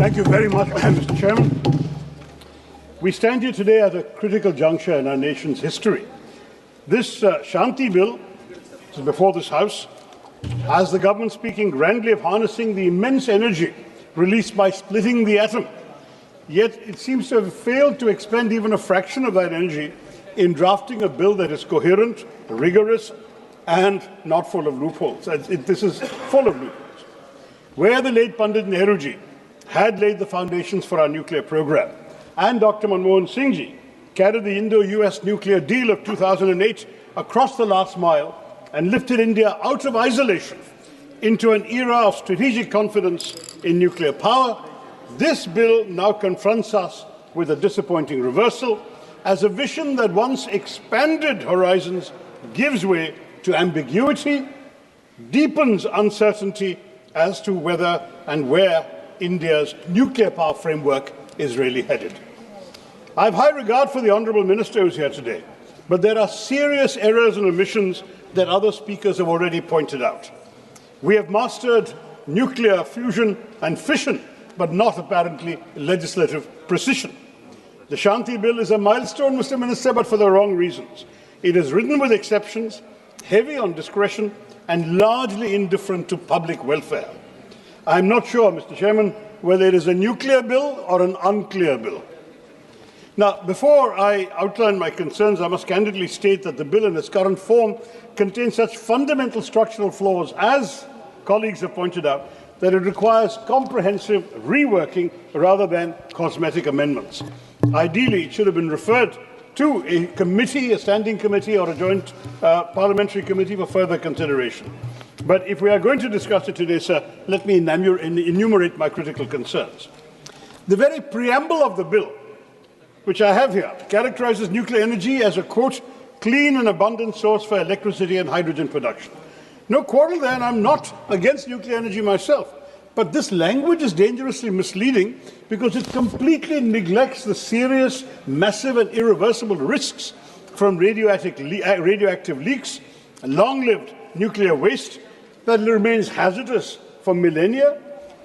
Thank you very much, Mr. Chairman. We stand here today at a critical juncture in our nation's history. This Shanti Bill is before this House has the government speaking grandly of harnessing the immense energy released by splitting the atom. Yet it seems to have failed to expend even a fraction of that energy in drafting a bill that is coherent, rigorous, and not full of loopholes. This is full of loopholes. Where the late Pandit Nehruji had laid the foundations for our nuclear program, and Dr. Manmohan Singh ji carried the Indo-US nuclear deal of 2008 across the last mile and lifted India out of isolation into an era of strategic confidence in nuclear power, this bill now confronts us with a disappointing reversal as a vision that once expanded horizons gives way to ambiguity, deepens uncertainty as to whether and where India's nuclear power framework is really headed. I have high regard for the Honourable Minister who is here today, but there are serious errors and omissions that other speakers have already pointed out. We have mastered nuclear fusion and fission, but not apparently legislative precision. The Shanti Bill is a milestone, Mr. Minister, but for the wrong reasons. It is written with exceptions, heavy on discretion, and largely indifferent to public welfare. I am not sure, Mr. Chairman, whether it is a nuclear bill or an unclear bill. Now, before I outline my concerns, I must candidly state that the bill in its current form contains such fundamental structural flaws, as colleagues have pointed out, that it requires comprehensive reworking rather than cosmetic amendments. Ideally, it should have been referred to a committee, a standing committee or a joint parliamentary committee for further consideration. But if we are going to discuss it today, sir, let me enumerate my critical concerns. The very preamble of the bill, which I have here, characterizes nuclear energy as a, quote, clean and abundant source for electricity and hydrogen production. No quarrel there, and I'm not against nuclear energy myself. But this language is dangerously misleading because it completely neglects the serious, massive and irreversible risks from radioactive leaks, long-lived nuclear waste that remains hazardous for millennia,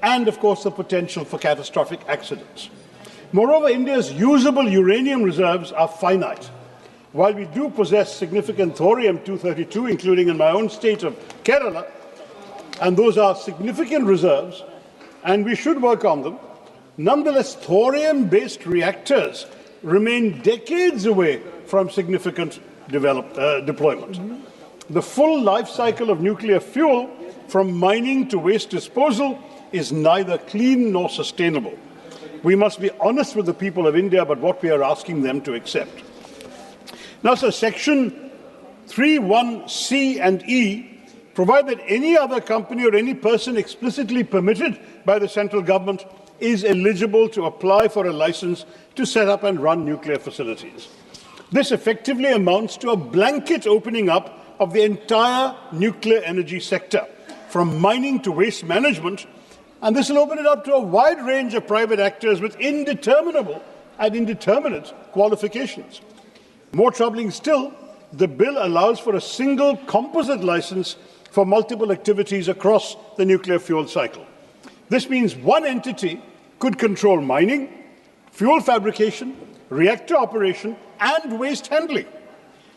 and, of course, the potential for catastrophic accidents. Moreover, India's usable uranium reserves are finite. While we do possess significant thorium-232, including in my own state of Kerala, and those are significant reserves, and we should work on them, nonetheless, thorium-based reactors remain decades away from significant deployment. The full life cycle of nuclear fuel, from mining to waste disposal, is neither clean nor sustainable. We must be honest with the people of India about what we are asking them to accept. Now, sir, Section 3(1)(c) and E provide that any other company or any person explicitly permitted by the central government is eligible to apply for a license to set up and run nuclear facilities. This effectively amounts to a blanket opening up of the entire nuclear energy sector, from mining to waste management, and this will open it up to a wide range of private actors with indeterminable and indeterminate qualifications. More troubling still, the bill allows for a single composite license for multiple activities across the nuclear fuel cycle. This means one entity could control mining, fuel fabrication, reactor operation, and waste handling.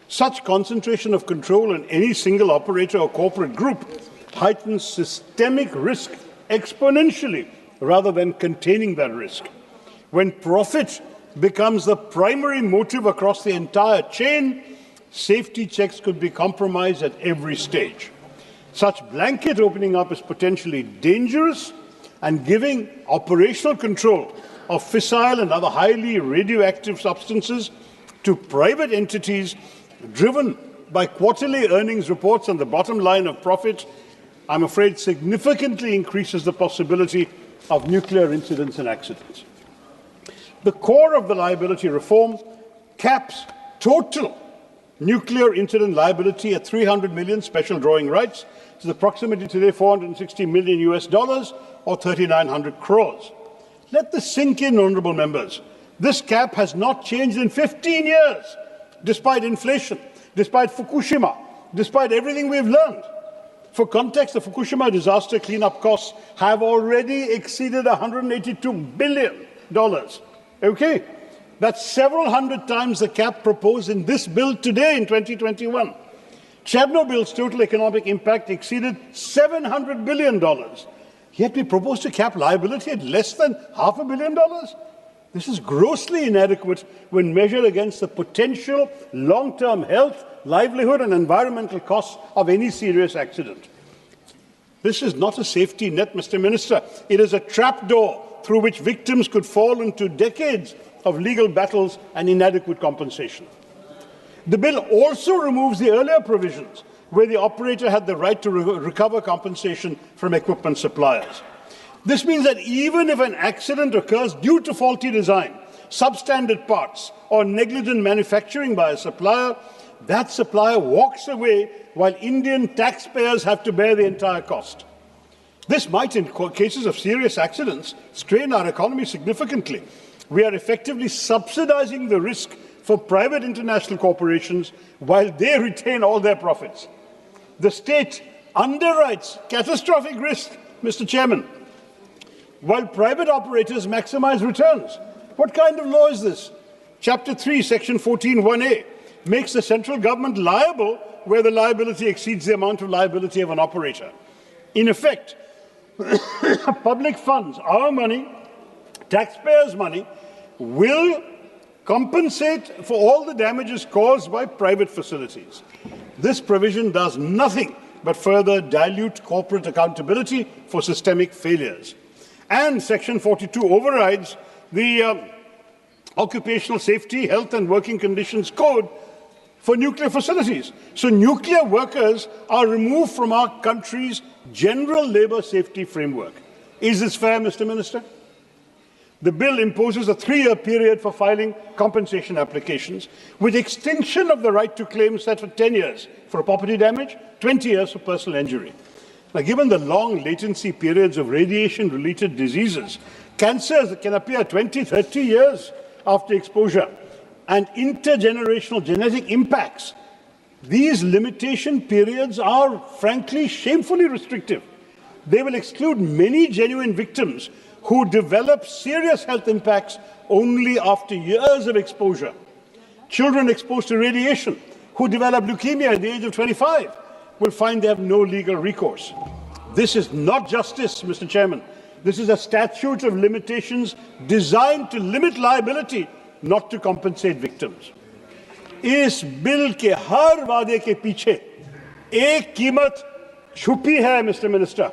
Such concentration of control in any single operator or corporate group heightens systemic risk exponentially rather than containing that risk. When profit becomes the primary motive across the entire chain, safety checks could be compromised at every stage. Such blanket opening up is potentially dangerous, and giving operational control of fissile and other highly radioactive substances to private entities driven by quarterly earnings reports and the bottom line of profit, I'm afraid significantly increases the possibility of nuclear incidents and accidents. The core of the liability reform caps total nuclear incident liability at 300 million special drawing rights, which is approximately today $460 million or 3,900 crores. Let this sink in, honourable members. This cap has not changed in 15 years, despite inflation, despite Fukushima, despite everything we've learned. For context, the Fukushima disaster cleanup costs have already exceeded $182 billion. Okay? That's several hundred times the cap proposed in this bill today in 2021. Chernobyl's total economic impact exceeded $700 billion. Yet we propose to cap liability at less than $500 million. This is grossly inadequate when measured against the potential long-term health, livelihood and environmental costs of any serious accident. This is not a safety net, Mr. Minister. It is a trapdoor through which victims could fall into decades of legal battles and inadequate compensation. The bill also removes the earlier provisions where the operator had the right to recover compensation from equipment suppliers. This means that even if an accident occurs due to faulty design, substandard parts, or negligent manufacturing by a supplier, that supplier walks away while Indian taxpayers have to bear the entire cost. This might, in cases of serious accidents, strain our economy significantly. We are effectively subsidizing the risk for private international corporations while they retain all their profits. The state underwrites catastrophic risk, Mr. Chairman, while private operators maximize returns. What kind of law is this? Chapter 3, Section 14(1)(a) makes the central government liable where the liability exceeds the amount of liability of an operator. In effect, public funds, our money, taxpayers' money, will compensate for all the damages caused by private facilities. This provision does nothing but further dilute corporate accountability for systemic failures. And Section 42 overrides the Occupational Safety, Health and Working Conditions Code for nuclear facilities. So nuclear workers are removed from our country's general labour safety framework. Is this fair, Mr. Minister? The bill imposes a 3-year period for filing compensation applications, with extinction of the right to claim set for 10 years for property damage, 20 years for personal injury. Now, given the long latency periods of radiation-related diseases, cancers that can appear 20, 30 years after exposure, and intergenerational genetic impacts, these limitation periods are, frankly, shamefully restrictive. They will exclude many genuine victims who develop serious health impacts only after years of exposure. Children exposed to radiation who develop leukemia at the age of 25 will find they have no legal recourse. This is not justice, Mr. Chairman. This is a statute of limitations designed to limit liability, not to compensate victims. इस bill के हर वादे के पीछे एक कीमत छुपी है, mister minister,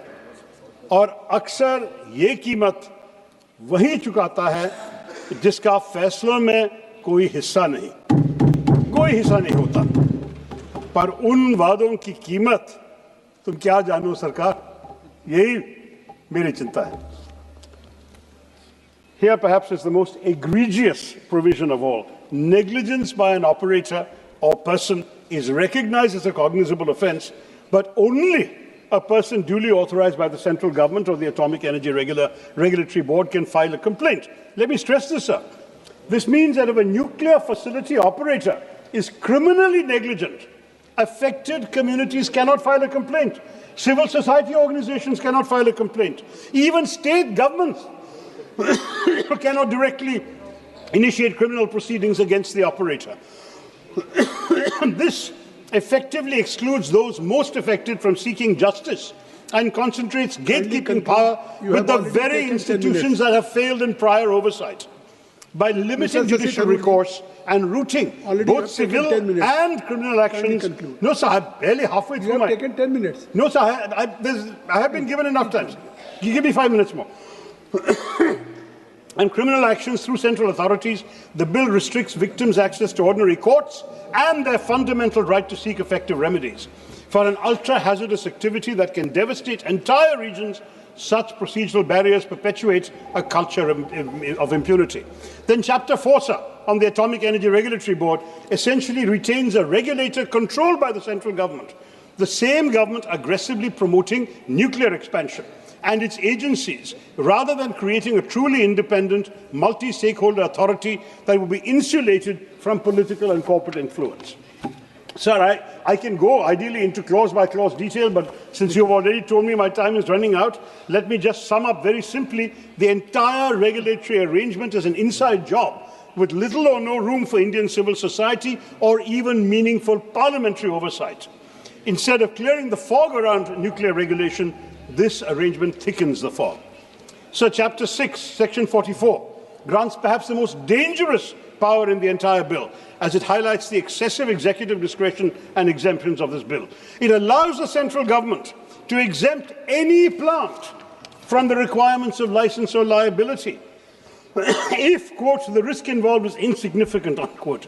और अक्सर ये कीमत वही चुकाता है जिसका फैसलों में कोई हिस्सा नहीं होता। पर उन वादों की कीमत तुम क्या जानो सरकार, यही मेरी चिंता है। Here perhaps is the most egregious provision of all. Negligence by an operator or person is recognized as a cognizable offence, but only a person duly authorized by the central government or the Atomic Energy Regulatory Board can file a complaint. Let me stress this, sir. This means that if a nuclear facility operator is criminally negligent, affected communities cannot file a complaint. Civil society organizations cannot file a complaint. Even state governments cannot directly initiate criminal proceedings against the operator. This effectively excludes those most affected from seeking justice and concentrates gatekeeping power with the very institutions that have failed in prior oversight. By limiting judicial recourse and routing both civil and criminal actions. No, sir, I'm barely halfway through. You have taken 10 minutes. No, sir, I have been given enough time. You give me 5 minutes more. And criminal actions through central authorities, the bill restricts victims' access to ordinary courts and their fundamental right to seek effective remedies. For an ultra-hazardous activity that can devastate entire regions, such procedural barriers perpetuate a culture of impunity. Then Chapter 4, sir, on the Atomic Energy Regulatory Board, essentially retains a regulator controlled by the central government, the same government aggressively promoting nuclear expansion and its agencies, rather than creating a truly independent, multi-stakeholder authority that will be insulated from political and corporate influence. Sir, I can go ideally into clause-by-clause detail, but since you've already told me my time is running out, let me just sum up very simply. The entire regulatory arrangement is an inside job with little or no room for Indian civil society or even meaningful parliamentary oversight. Instead of clearing the fog around nuclear regulation, this arrangement thickens the fog. So Chapter 6, Section 44, grants perhaps the most dangerous power in the entire bill, as it highlights the excessive executive discretion and exemptions of this bill. It allows the central government to exempt any plant from the requirements of license or liability if, quote, the risk involved is insignificant, unquote.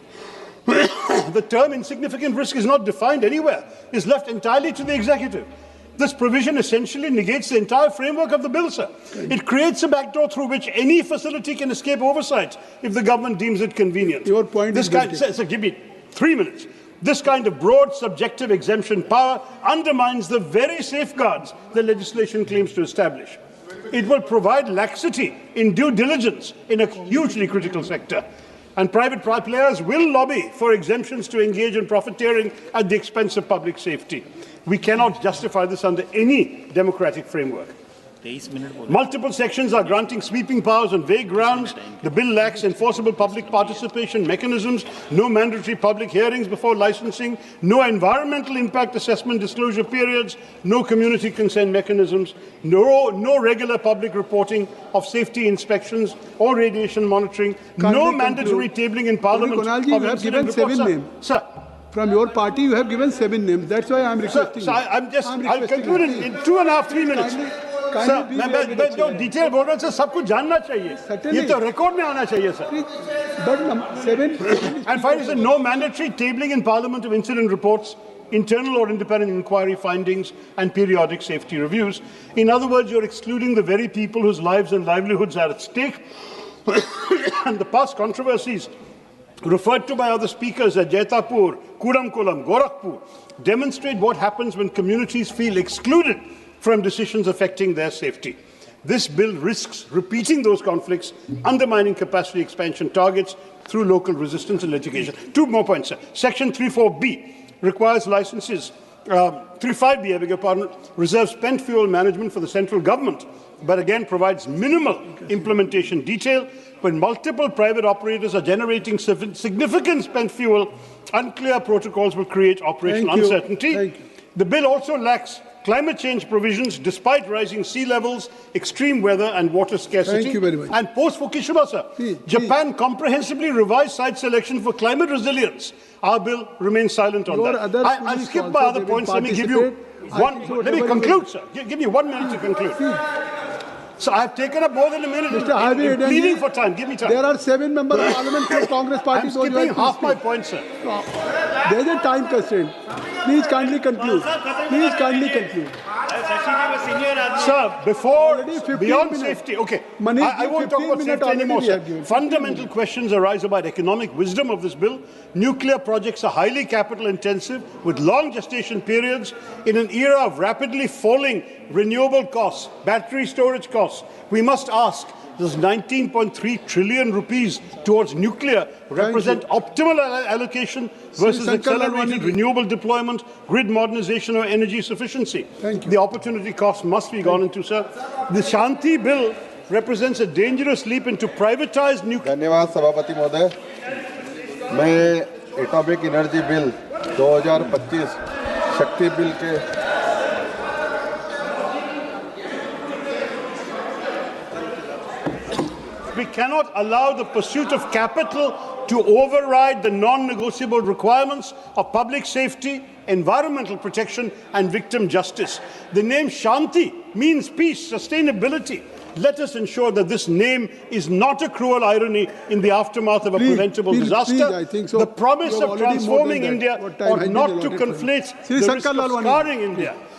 The term insignificant risk is not defined anywhere. It's left entirely to the executive. This provision essentially negates the entire framework of the bill, sir. It creates a backdoor through which any facility can escape oversight if the government deems it convenient. Your point is sir, give me 3 minutes. This kind of broad subjective exemption power undermines the very safeguards the legislation claims to establish. It will provide laxity in due diligence in a hugely critical sector. And private players will lobby for exemptions to engage in profiteering at the expense of public safety. We cannot justify this under any democratic framework. Multiple sections are granting sweeping powers on vague grounds. The bill lacks enforceable public participation mechanisms, no mandatory public hearings before licensing, no environmental impact assessment disclosure periods, no community consent mechanisms, no regular public reporting of safety inspections or radiation monitoring, no mandatory tabling in Parliament. You have given 7 names. Sir, from your party, you have given 7 names. That's why I am requesting. Sir, I'll conclude in 2.5-3 minutes. Sir, मैं जो detail बोल रहा हूँ sir सब कुछ जानना चाहिए ये तो रिकॉर्ड में आना चाहिए sir But 7 and finally sir, no mandatory tabling in Parliament of incident reports, internal or independent inquiry findings and periodic safety reviews. In other words, you're excluding the very people whose lives and livelihoods are at stake. And the past controversies referred to by other speakers at Jaitapur, Kuramkolam, Gorakhpur demonstrate what happens when communities feel excluded from decisions affecting their safety. This bill risks repeating those conflicts, undermining capacity expansion targets through local resistance and litigation. 2 more points, sir. Section 34B requires licenses, 35B, I beg your pardon, reserves spent fuel management for the central government, but again provides minimal implementation detail. When multiple private operators are generating significant spent fuel, unclear protocols will create operational uncertainty. The bill also lacks climate change provisions despite rising sea levels, extreme weather and water scarcity. Thank you very much. And post-Fukushima, sir, Japan comprehensively revised site selection for climate resilience. Our bill remains silent on that. I'll skip my other points. Let me give you one. Let me conclude, sir. Give me 1 minute to conclude. So I have taken up more than a minute in pleading for time. Give me time. There are 7 members of Parliament from Congress Party. I'm skipping half my point, sir. There is a time constraint. Please kindly conclude. Please kindly conclude. Sir, beyond safety, okay, I won't talk about safety anymore, sir. Fundamental questions arise about economic wisdom of this bill. Nuclear projects are highly capital intensive with long gestation periods. In an era of rapidly falling renewable costs, battery storage costs, we must ask, does 19.3 trillion rupees towards nuclear represent optimal allocation versus accelerated renewable deployment, grid modernization or energy sufficiency? The opportunity cost must be gone into, sir. The Shanti bill represents a dangerous leap into privatized nuclear. धन्यवाद सभापति महोदय। मैं atomic energy bill 2025 शक्ति bill के We cannot allow the pursuit of capital to override the non-negotiable requirements of public safety, environmental protection and victim justice. The name Shanti means peace, sustainability. Let us ensure that this name is not a cruel irony in the aftermath of a preventable disaster. I think so. The promise of transforming India ought not to conflate the risk of scarring India.